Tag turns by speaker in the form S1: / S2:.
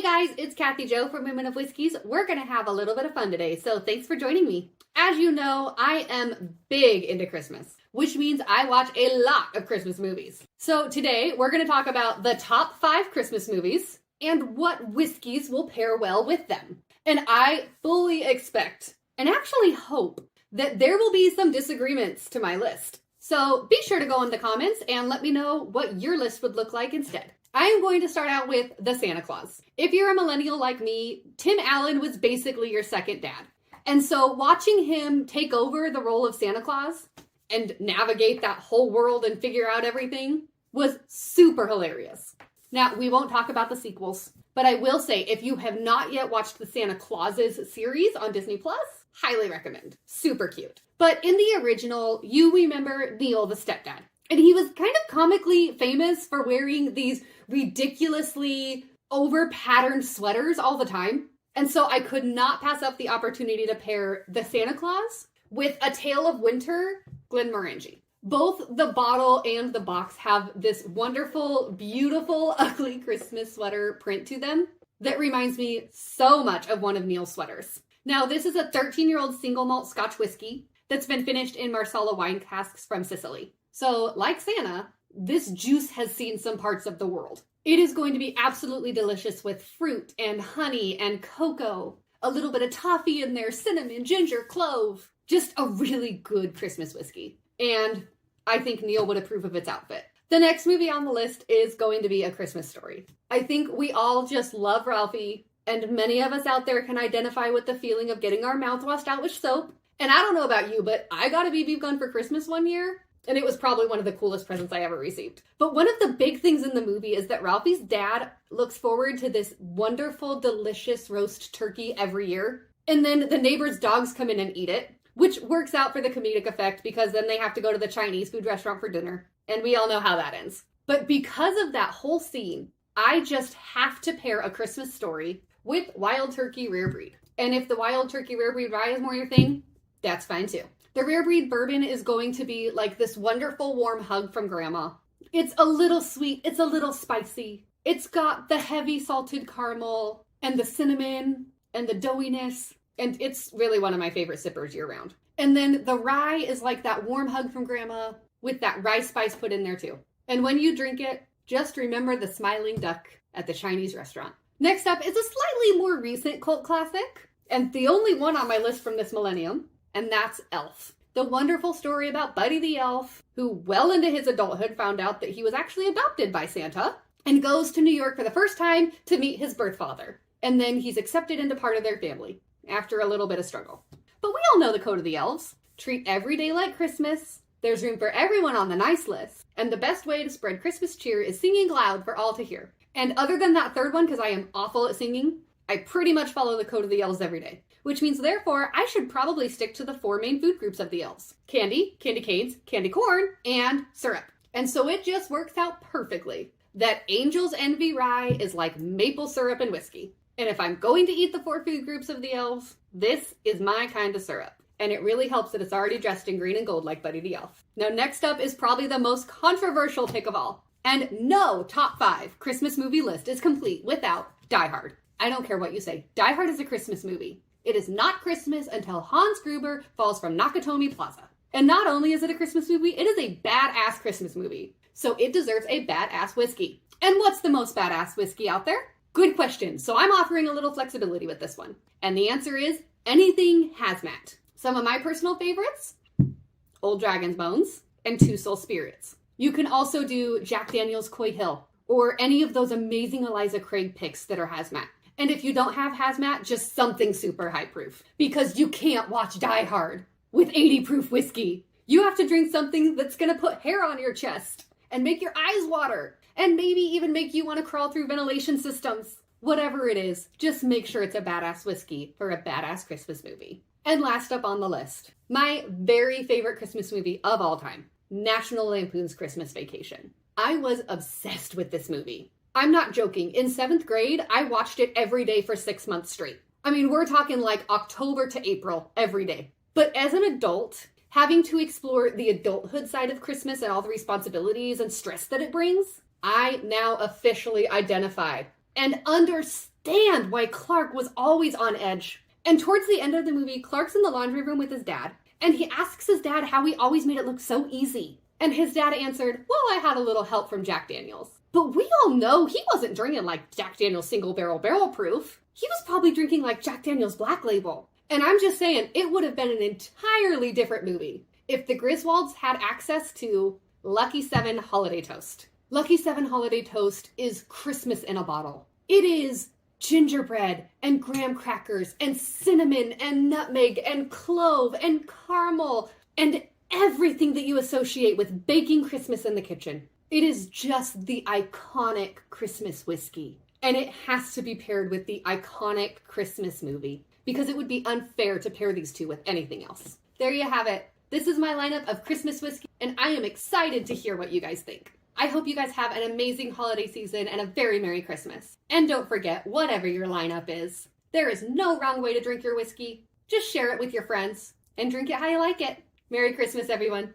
S1: guys, it's Cathy Jo from Women of Whiskeys. We're going to have a little bit of fun today, so thanks for joining me. As you know, I am big into Christmas, which means I watch a lot of Christmas movies. So today, we're going to talk about the top 5 Christmas movies and what whiskeys will pair well with them. And I fully expect, and actually hope, that there will be some disagreements to my list. So be sure to go in the comments and let me know what your list would look like instead. I am going to start out with the Santa Claus. If you're a millennial like me, Tim Allen was basically your second dad. And so watching him take over the role of Santa Claus and navigate that whole world and figure out everything was super hilarious. Now, we won't talk about the sequels, but I will say if you have not yet watched the Santa Clauses series on Disney Plus, highly recommend. Super cute. But in the original, you remember Neil, the stepdad. And he was kind of comically famous for wearing these ridiculously over-patterned sweaters all the time. And so I could not pass up the opportunity to pair the Santa Claus with A Tale of Winter, Glenmorangie. Both the bottle and the box have this wonderful, beautiful, ugly Christmas sweater print to them that reminds me so much of one of Neil's sweaters. Now, this is a 13-year-old single malt Scotch whiskey that's been finished in Marsala wine casks from Sicily. So, like Santa, this juice has seen some parts of the world. It is going to be absolutely delicious with fruit and honey and cocoa, a little bit of toffee in there, cinnamon, ginger, clove. Just a really good Christmas whiskey. And I think Neil would approve of its outfit. The next movie on the list is going to be A Christmas Story. I think we all just love Ralphie, and many of us out there can identify with the feeling of getting our mouth washed out with soap. And I don't know about you, but I got a BB gun for Christmas one year, and it was probably one of the coolest presents I ever received. But one of the big things in the movie is that Ralphie's dad looks forward to this wonderful, delicious roast turkey every year. And then the neighbor's dogs come in and eat it, which works out for the comedic effect because then they have to go to the Chinese food restaurant for dinner. And we all know how that ends. But because of that whole scene, I just have to pair A Christmas Story with Wild Turkey Rare Breed. And if the Wild Turkey Rare Breed rye is more your thing, that's fine too. The Rare Breed bourbon is going to be like this wonderful warm hug from Grandma. It's a little sweet, it's a little spicy. It's got the heavy salted caramel and the cinnamon and the doughiness. And it's really one of my favorite sippers year round. And then the rye is like that warm hug from Grandma with that rye spice put in there too. And when you drink it, just remember the smiling duck at the Chinese restaurant. Next up is a slightly more recent cult classic, and the only one on my list from this millennium, and that's Elf. The wonderful story about Buddy the Elf, who well into his adulthood found out that he was actually adopted by Santa, and goes to New York for the first time to meet his birth father. And then he's accepted into part of their family, after a little bit of struggle. But we all know the code of the elves. Treat every day like Christmas. There's room for everyone on the nice list. And the best way to spread Christmas cheer is singing loud for all to hear. And other than that third one, because I am awful at singing, I pretty much follow the code of the elves every day. Which means, therefore, I should probably stick to the 4 main food groups of the elves. Candy, candy canes, candy corn, and syrup. And so it just works out perfectly that Angel's Envy Rye is like maple syrup and whiskey. And if I'm going to eat the 4 food groups of the elves, this is my kind of syrup. And it really helps that it's already dressed in green and gold like Buddy the Elf. Now, next up is probably the most controversial pick of all. And no top 5 Christmas movie list is complete without Die Hard. I don't care what you say. Die Hard is a Christmas movie. It is not Christmas until Hans Gruber falls from Nakatomi Plaza. And not only is it a Christmas movie, it is a badass Christmas movie. So it deserves a badass whiskey. And what's the most badass whiskey out there? Good question. So I'm offering a little flexibility with this one. And the answer is anything hazmat. Some of my personal favorites, Old Dragon's Bones and Two Soul Spirits. You can also do Jack Daniel's Coy Hill or any of those amazing Eliza Craig picks that are hazmat. And if you don't have hazmat, just something super high proof. Because you can't watch Die Hard with 80 proof whiskey. You have to drink something that's going to put hair on your chest and make your eyes water. And maybe even make you want to crawl through ventilation systems. Whatever it is, just make sure it's a badass whiskey for a badass Christmas movie. And last up on the list, my very favorite Christmas movie of all time, National Lampoon's Christmas Vacation. I was obsessed with this movie. I'm not joking. In 7th grade, I watched it every day for 6 months straight. I mean, we're talking like October to April every day. But as an adult, having to explore the adulthood side of Christmas and all the responsibilities and stress that it brings, I now officially identify and understand understand why Clark was always on edge. And towards the end of the movie, Clark's in the laundry room with his dad, and he asks his dad how he always made it look so easy. And his dad answered, well, I had a little help from Jack Daniels. But we all know he wasn't drinking like Jack Daniels single barrel proof. He was probably drinking like Jack Daniels Black Label. And I'm just saying, it would have been an entirely different movie if the Griswolds had access to Lucky 7 Holiday Toast. Lucky 7 Holiday Toast is Christmas in a bottle. It is gingerbread and graham crackers and cinnamon and nutmeg and clove and caramel and everything that you associate with baking Christmas in the kitchen. It is just the iconic Christmas whiskey. And it has to be paired with the iconic Christmas movie because it would be unfair to pair these two with anything else. There you have it. This is my lineup of Christmas whiskey, and I am excited to hear what you guys think. I hope you guys have an amazing holiday season and a very Merry Christmas. And don't forget, whatever your lineup is, there is no wrong way to drink your whiskey. Just share it with your friends and drink it how you like it. Merry Christmas, everyone.